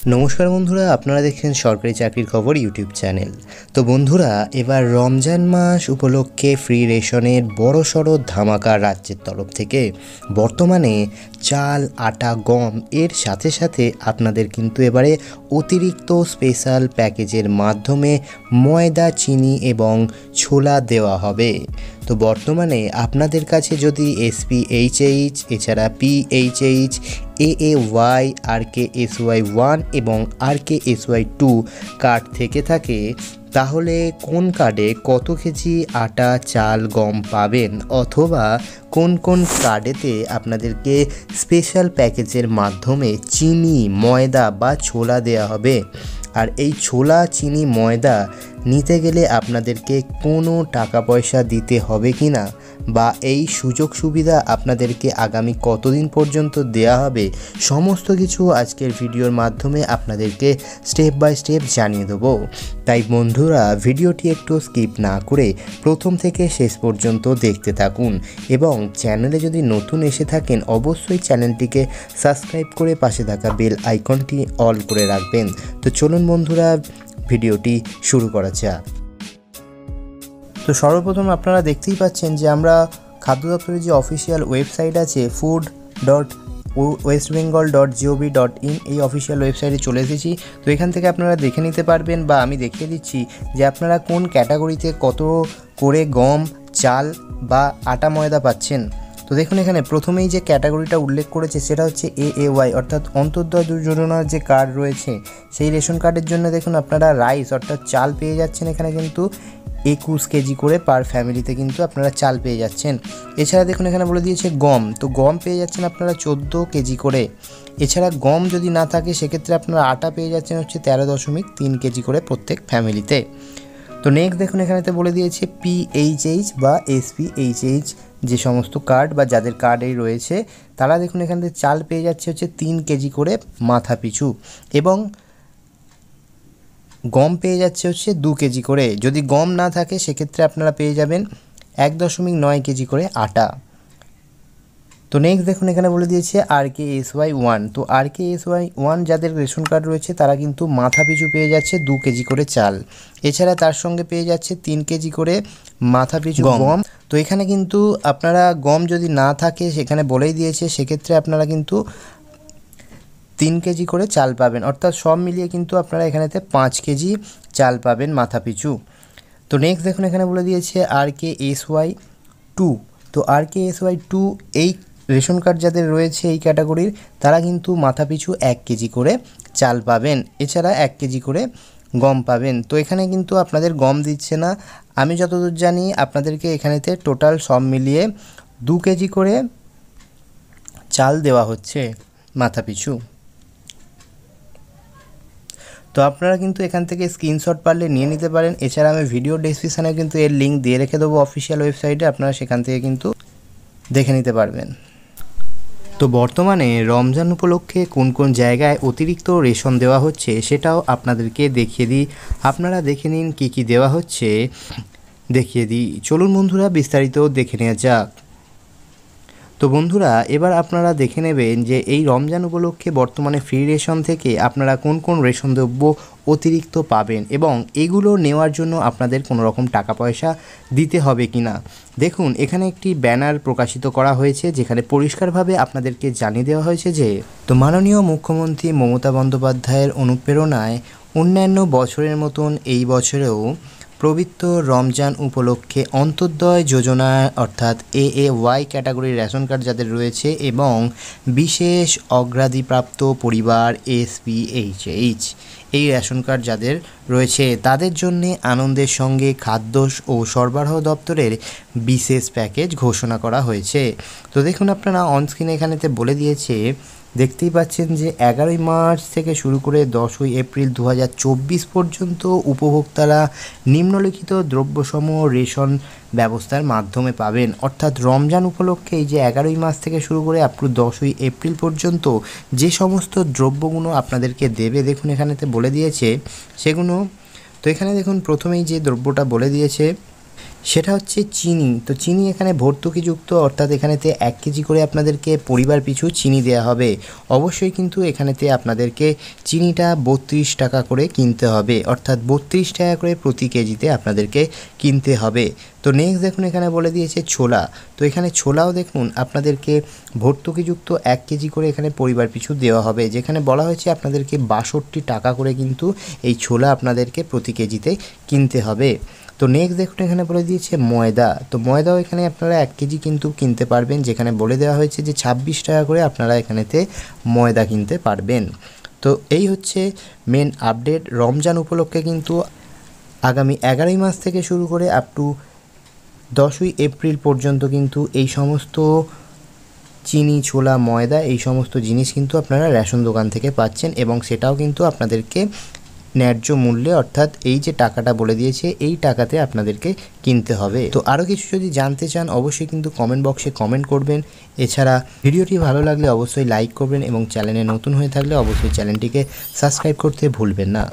নমস্কার বন্ধুরা, আপনারা দেখছেন সরকারি চাকরির খবর ইউটিউব চ্যানেল। তো বন্ধুরা, এবার রমজান মাস উপলক্ষে ফ্রি রেশনের বড়সড় ধামাকা রাজ্যের তরফ থেকে বর্তমানে চাল, আটা, গম এর সাথে সাথে আপনাদের কিন্তু এবারে অতিরিক্ত স্পেশাল প্যাকেজের মাধ্যমে ময়দা, চিনি এবং ছোলা দেওয়া হবে। তো বর্তমানে আপনাদের কাছে যদি SPHH এছাড়া PHH, AAY, RKSY1 এবং RKSY2 কার্ড থেকে থাকে, তাহলে কোন কার্ডে কত কেজি আটা, চাল, গম পাবেন, অথবা কোন কোন কার্ডেতে আপনাদেরকে স্পেশাল প্যাকেজের মাধ্যমে চিনি, ময়দা বা ছোলা দেওয়া হবে। আর এই ছোলা, চিনি, ময়দা নিতে গেলে আপনাদেরকে কোনো টাকা পয়সা দিতে হবে কি না, বা এই সুযোগ সুবিধা আপনাদেরকে আগামী কতদিন পর্যন্ত দেয়া হবে, সমস্ত কিছু আজকের ভিডিওর মাধ্যমে আপনাদেরকে স্টেপ বাই স্টেপ জানিয়ে দেবো। তাই বন্ধুরা, ভিডিওটি একটু স্কিপ না করে প্রথম থেকে শেষ পর্যন্ত দেখতে থাকুন, এবং চ্যানেলে যদি নতুন এসে থাকেন অবশ্যই চ্যানেলটিকে সাবস্ক্রাইব করে পাশে থাকা বেল আইকনটি অল করে রাখবেন। তো চলুন বন্ধুরা, ভিডিওটি শুরু করা যাক। তো সর্বপ্রথম আপনারা দেখতেই পাচ্ছেন যে আমরা খাদ্য দপ্তরের যে অফিসিয়াল ওয়েবসাইট আছে food.westbengal.gov.in, এই অফিসিয়াল ওয়েবসাইটে চলে এসেছি। তো এখান থেকে আপনারা দেখে নিতে পারবেন, বা আমি দেখিয়ে দিচ্ছি যে আপনারা কোন ক্যাটাগরিতে কত করে গম, চাল বা আটা, ময়দা পাচ্ছেন। তো দেখুন, এখানে প্রথমেই যে ক্যাটাগরিটা উল্লেখ করেছে সেটা হচ্ছে AAY, অর্থাৎ অন্তর্দয় যোজনার যে কার্ড রয়েছে সেই রেশন কার্ডের জন্য দেখুন আপনারা রাইস অর্থাৎ চাল পেয়ে যাচ্ছেন। এখানে কিন্তু 21 কেজি করে পার ফ্যামিলিতে কিন্তু আপনারা চাল পেয়ে যাচ্ছেন। এছাড়া দেখুন এখানে বলে দিয়েছে গম, তো গম পেয়ে যাচ্ছেন আপনারা 14 কেজি করে। এছাড়া গম যদি না থাকে সেক্ষেত্রে আপনারা আটা পেয়ে যাচ্ছেন হচ্ছে 13.3 কেজি করে প্রত্যেক ফ্যামিলিতে। তো নেক্সট দেখুন এখানেতে বলে দিয়েছে PHH বা SPHH যে সমস্ত কার্ড বা যাদের কার্ডেই রয়েছে তারা দেখুন এখান থেকে চাল পেয়ে যাচ্ছে হচ্ছে 3 কেজি করে মাথা পিছু, এবং গম পেয়ে যাচ্ছে হচ্ছে 2 কেজি করে। যদি গম না থাকে সেক্ষেত্রে আপনারা পেয়ে যাবেন 1.9 কেজি করে আটা। তো নেক্সট দেখুন এখানে বলে দিয়েছে RKSY1, তো RKSY1 যাদের রেশন কার্ড রয়েছে তারা কিন্তু মাথা পিছু পেয়ে যাচ্ছে 2 কেজি করে চাল। এছাড়া তার সঙ্গে পেয়ে যাচ্ছে 3 কেজি করে মাথা পিছু গম। তো এখানে কিন্তু আপনারা গম যদি না থাকে সেখানে বলেই দিয়েছে, সেক্ষেত্রে আপনারা কিন্তু 3 কেজি করে চাল পাবেন, অর্থাৎ সব মিলিয়ে কিন্তু আপনারা এখানেতে 5 কেজি চাল পাবেন মাথা পিছু। তো নেক্সট দেখুন এখানে বলে দিয়েছে RKSY2, তো RKSY2 এই রেশন কার্ড যাদের রয়েছে এই ক্যাটাগরির তারা কিন্তু মাথা পিছু 1 কেজি করে চাল পাবেন, এছাড়া 1 কেজি করে গম পাবেন। তো এখানে কিন্তু আপনাদের গম দিচ্ছে না, আমি যতদূর জানি আপনাদেরকে এখানেতে টোটাল সব মিলিয়ে 2 কেজি করে চাল দেওয়া হচ্ছে মাথা পিছু। তো আপনারা কিন্তু এখান থেকে স্ক্রিনশট পারলে নিয়ে নিতে পারেন। এছাড়া আমি ভিডিও ডেসক্রিপশানে কিন্তু এর লিঙ্ক দিয়ে রেখে দেবো অফিসিয়াল ওয়েবসাইটে, আপনারা সেখান থেকে কিন্তু দেখে নিতে পারবেন। তো বর্তমানে রমজান উপলক্ষে কোন কোন জায়গায় অতিরিক্ত রেশন দেওয়া হচ্ছে সেটাও আপনাদেরকে দেখিয়ে দিই। আপনারা দেখে নিন কী কী দেওয়া হচ্ছে, দেখিয়ে দিই। চলুন বন্ধুরা, বিস্তারিত দেখে নেওয়া যাক। তো বন্ধুরা, এবার আপনারা দেখে নেবেন যে এই রমজান উপলক্ষে বর্তমানে ফ্রি রেশন থেকে আপনারা কোন কোন রেশন দ্রব্য অতিরিক্ত পাবেন, এবং এগুলো নেওয়ার জন্য আপনাদের কোনো রকম টাকা পয়সা দিতে হবে কি না। দেখুন এখানে একটি ব্যানার প্রকাশিত করা হয়েছে যেখানে পরিষ্কারভাবে আপনাদেরকে জানিয়ে দেওয়া হয়েছে যে, তো মাননীয় মুখ্যমন্ত্রী মমতা বন্দ্যোপাধ্যায়ের অনুপ্রেরণায় অন্যান্য বছরের মতন এই বছরেও পবিত্র রমজান উপলক্ষে অন্তর্দয় যোজনা অর্থাৎ AAY ক্যাটাগরির রেশন কার্ড যাদের রয়েছে এবং বিশেষ অগ্রাধিপ্রাপ্ত পরিবার SPHH এই রেশন কার্ড যাদের রয়েছে তাদের জন্যে আনন্দের সঙ্গে খাদ্য ও সরবরাহ দপ্তরের বিশেষ প্যাকেজ ঘোষণা করা হয়েছে। তো দেখুন আপনারা অনস্ক্রিনে এখানেতে বলে দিয়েছে, দেখতেই পাচ্ছেন যে 11ই মার্চ থেকে শুরু করে 10ই এপ্রিল 2024 পর্যন্ত উপভোক্তারা নিম্নলিখিত দ্রব্যসমূহ রেশন ব্যবস্থার মাধ্যমে পাবেন। অর্থাৎ রমজান উপলক্ষে এই যে 11ই মার্চ থেকে শুরু করে আপ টু 10ই এপ্রিল পর্যন্ত যে সমস্ত দ্রব্যগুলো আপনাদেরকে দেবে দেখুন এখানেতে বলে দিয়েছে সেগুলো। তো এখানে দেখুন প্রথমেই যে দ্রব্যটা বলে দিয়েছে সেটা হচ্ছে চিনি। তো চিনি এখানে ভর্তুকিযুক্ত, অর্থাৎ এখানেতে 1 কেজি করে আপনাদেরকে পরিবার পিছু চিনি দেওয়া হবে। অবশ্যই কিন্তু এখানেতে আপনাদেরকে চিনিটা 32 টাকা করে কিনতে হবে, অর্থাৎ 32 টাকা করে প্রতি কেজিতে আপনাদেরকে কিনতে হবে। তো নেক্সট দেখুন এখানে বলে দিয়েছে ছোলা। তো এখানে ছোলাও দেখুন আপনাদেরকে ভর্তুকিযুক্ত 1 কেজি করে এখানে পরিবার পিছু দেওয়া হবে, যেখানে বলা হয়েছে আপনাদেরকে 62 টাকা করে কিন্তু এই ছোলা আপনাদেরকে প্রতি কেজিতে কিনতে হবে। তো নেক্সট দেখুন এখানে বলে দিয়েছে ময়দা। তো ময়দাও এখানে আপনারা 1 কেজি কিন্তু কিনতে পারবেন, যেখানে বলে দেওয়া হয়েছে যে 26 টাকা করে আপনারা এখানেতে ময়দা কিনতে পারবেন। তো এই হচ্ছে মেন আপডেট। রমজান উপলক্ষে কিন্তু আগামী 11ই মাস থেকে শুরু করে আপ টু 10ই এপ্রিল পর্যন্ত কিন্তু এই সমস্ত চিনি, ছোলা, ময়দা এই সমস্ত জিনিস কিন্তু আপনারা রেশন দোকান থেকে পাচ্ছেন, এবং সেটাও কিন্তু আপনাদেরকে ন্যায্য মূল্যে, অর্থাৎ এই যে টাকাটা বলে দিয়েছে এই টাকাতে আপনাদেরকে কিনতে হবে। তো আরও কিছু যদি জানতে চান অবশ্যই কিন্তু কমেন্ট বক্সে কমেন্ট করবেন। এছাড়া ভিডিওটি ভালো লাগলে অবশ্যই লাইক করবেন, এবং চ্যানেলে নতুন হয়ে থাকলে অবশ্যই চ্যানেলটিকে সাবস্ক্রাইব করতে ভুলবেন না।